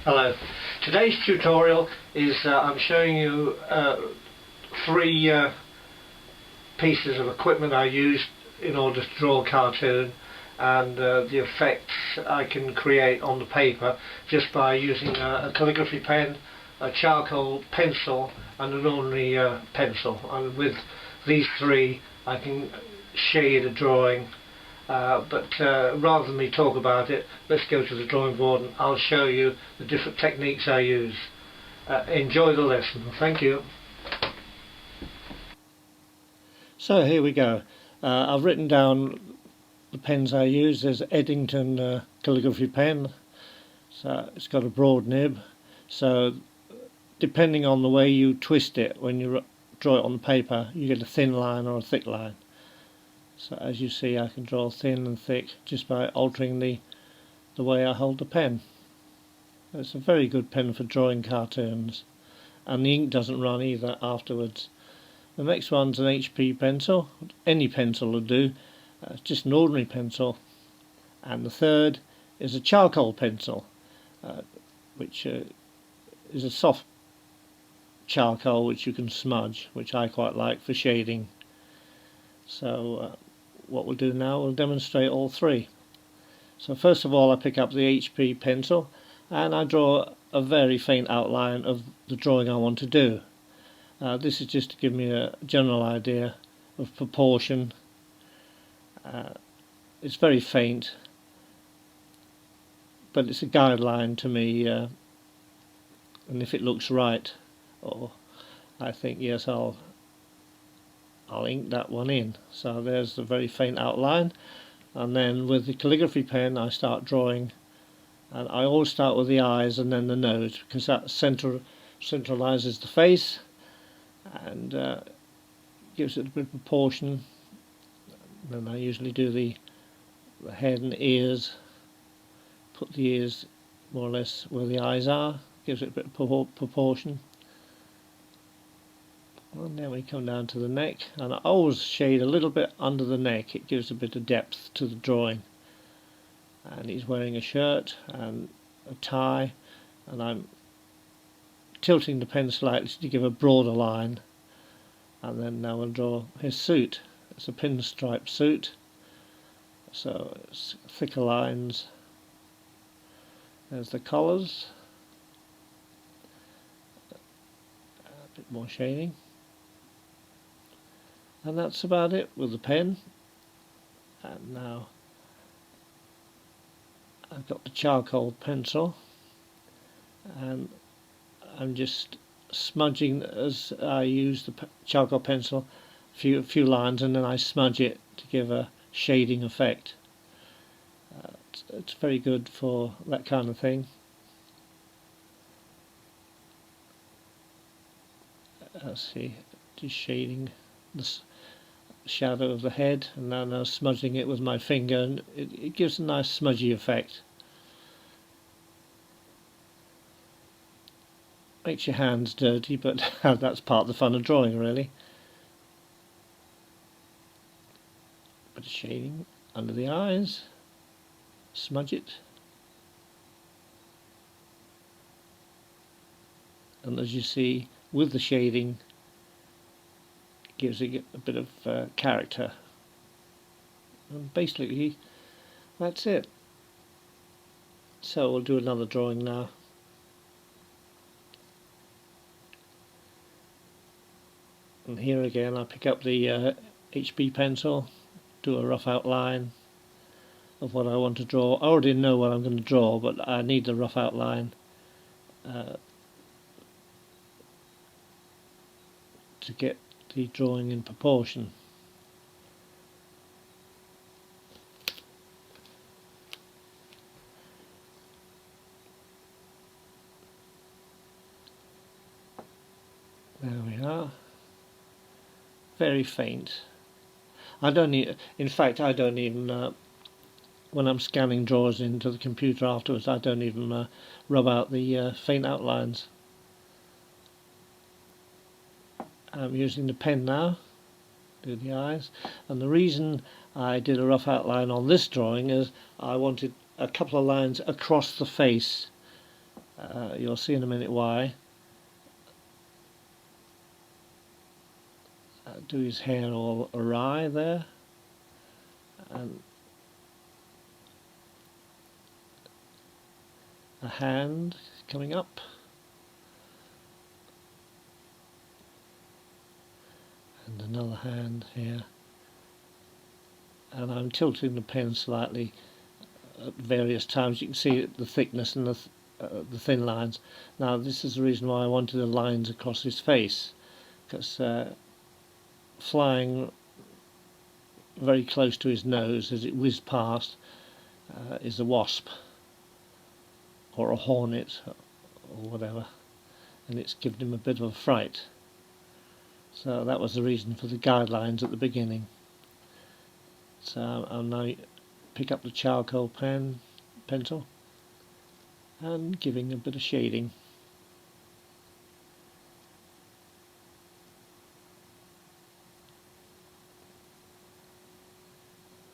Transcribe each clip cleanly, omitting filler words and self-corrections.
Hello. Today's tutorial is I'm showing you three pieces of equipment I used in order to draw a cartoon, and the effects I can create on the paper just by using a calligraphy pen, a charcoal pencil and an ordinary pencil. And with these three I can shade a drawing. But rather than me talk about it, let's go to the drawing board and I'll show you the different techniques I use. Enjoy the lesson. Thank you. So here we go. I've written down the pens I use. There's Eddington calligraphy pen. So it's got a broad nib. So depending on the way you twist it when you draw it on the paper, you get a thin line or a thick line. So as you see, I can draw thin and thick just by altering the way I hold the pen. It's a very good pen for drawing cartoons, and the ink doesn't run either afterwards. The next one's an HP pencil. Any pencil will do. It's just an ordinary pencil. And the third is a charcoal pencil, which is a soft charcoal which you can smudge, which I quite like for shading. So what we'll do now, we'll demonstrate all three. So first of all, I pick up the HP pencil and I draw a very faint outline of the drawing I want to do. This is just to give me a general idea of proportion. It's very faint, but it's a guideline to me, and if it looks right, or I think yes, I'll ink that one in. So there's the very faint outline, and then with the calligraphy pen I start drawing, and I always start with the eyes and then the nose, because that centralizes the face and gives it a bit of proportion. Then I usually do the head and ears, put the ears more or less where the eyes are, gives it a bit of proportion. And then we come down to the neck, and I always shade a little bit under the neck. It gives a bit of depth to the drawing. And he's wearing a shirt and a tie, and I'm tilting the pen slightly to give a broader line. And then now we'll draw his suit. It's a pinstripe suit, so it's thicker lines. There's the collars, a bit more shading. And that's about it with the pen. And now I've got the charcoal pencil, and I'm just smudging as I use the charcoal pencil, a few lines, and then I smudge it to give a shading effect. It's very good for that kind of thing. Let's see, just shading the shadow of the head, and now smudging it with my finger, and it gives a nice smudgy effect. Makes your hands dirty, but that's part of the fun of drawing, really. Bit of shading under the eyes, smudge it, and as you see, with the shading, gives it a bit of character. And basically that's it. So we'll do another drawing now. And here again I pick up the HB pencil, do a rough outline of what I want to draw. I already know what I'm going to draw, but I need the rough outline to get the drawing in proportion. There we are. Very faint. I don't need, in fact I don't even, when I'm scanning drawings into the computer afterwards, I don't even rub out the faint outlines. I'm using the pen now, do the eyes, and the reason I did a rough outline on this drawing is I wanted a couple of lines across the face You'll see in a minute why. Do his hair all awry there, and a hand coming up, and another hand here, and I'm tilting the pen slightly at various times. You can see the thickness and the thin lines. Now this is the reason why I wanted the lines across his face, because flying very close to his nose as it whizzed past is a wasp or a hornet or whatever, and it's given him a bit of a fright. So that was the reason for the guidelines at the beginning. So I'll now pick up the charcoal pencil and giving a bit of shading.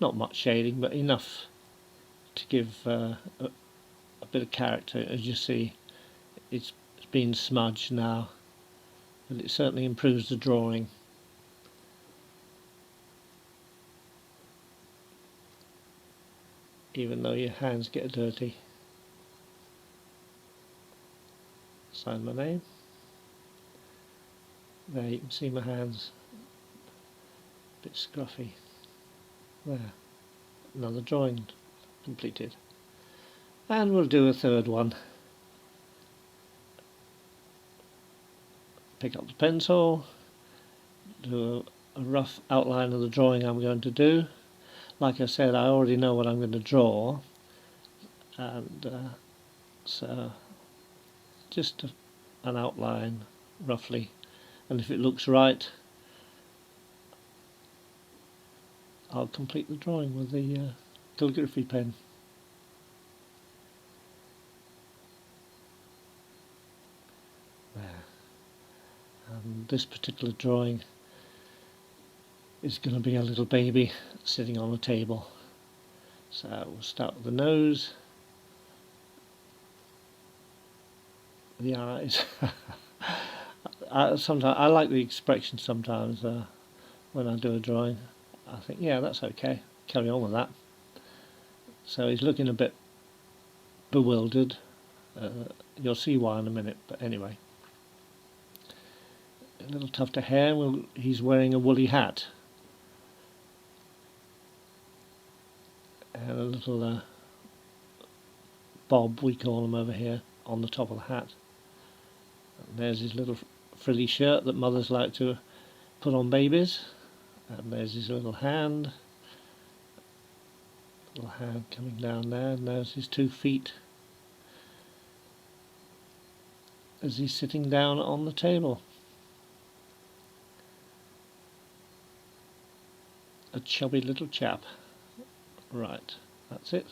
Not much shading, but enough to give a bit of character. As you see, it's been smudged now, but it certainly improves the drawing. Even though your hands get dirty. Sign my name. There you can see my hands, a bit scruffy. There, another drawing completed. And we'll do a third one. Pick up the pencil, do a rough outline of the drawing I'm going to do. Like I said, I already know what I'm going to draw, and so just an outline roughly, and if it looks right I'll complete the drawing with the calligraphy pen. There. And this particular drawing is going to be a little baby sitting on a table. So we'll start with the nose, the eyes. Sometimes I like the expression sometimes when I do a drawing. I think, yeah, that's okay, carry on with that. So he's looking a bit bewildered. You'll see why in a minute, but anyway. A little tuft of hair. He's wearing a woolly hat. And a little bob, we call them over here, on the top of the hat. And there's his little frilly shirt that mothers like to put on babies. And there's his little hand coming down there, and there's his 2 feet as he's sitting down on the table. A chubby little chap. Right, that's it.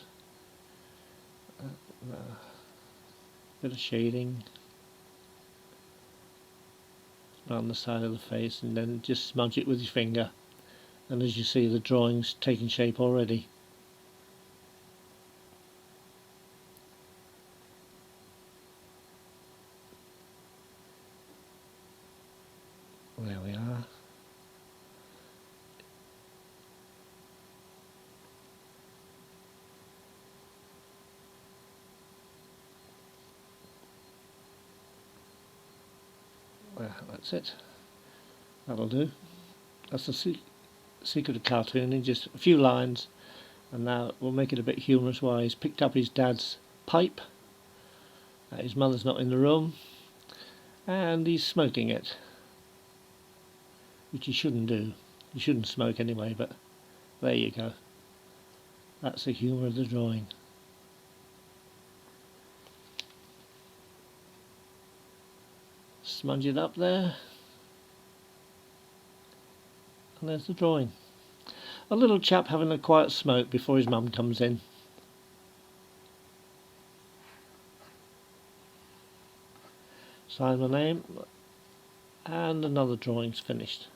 Bit of shading around the side of the face, and then just smudge it with your finger. And as you see, the drawing's taking shape already. There we are. Well, that's it. That'll do. That's the secret of cartooning, just a few lines, and now we'll make it a bit humorous while he's picked up his dad's pipe. His mother's not in the room, and he's smoking it, which he shouldn't do. You shouldn't smoke anyway, but there you go. That's the humour of the drawing. Smudge it up there, and there's the drawing. A little chap having a quiet smoke before his mum comes in. Sign my name, and another drawing's finished.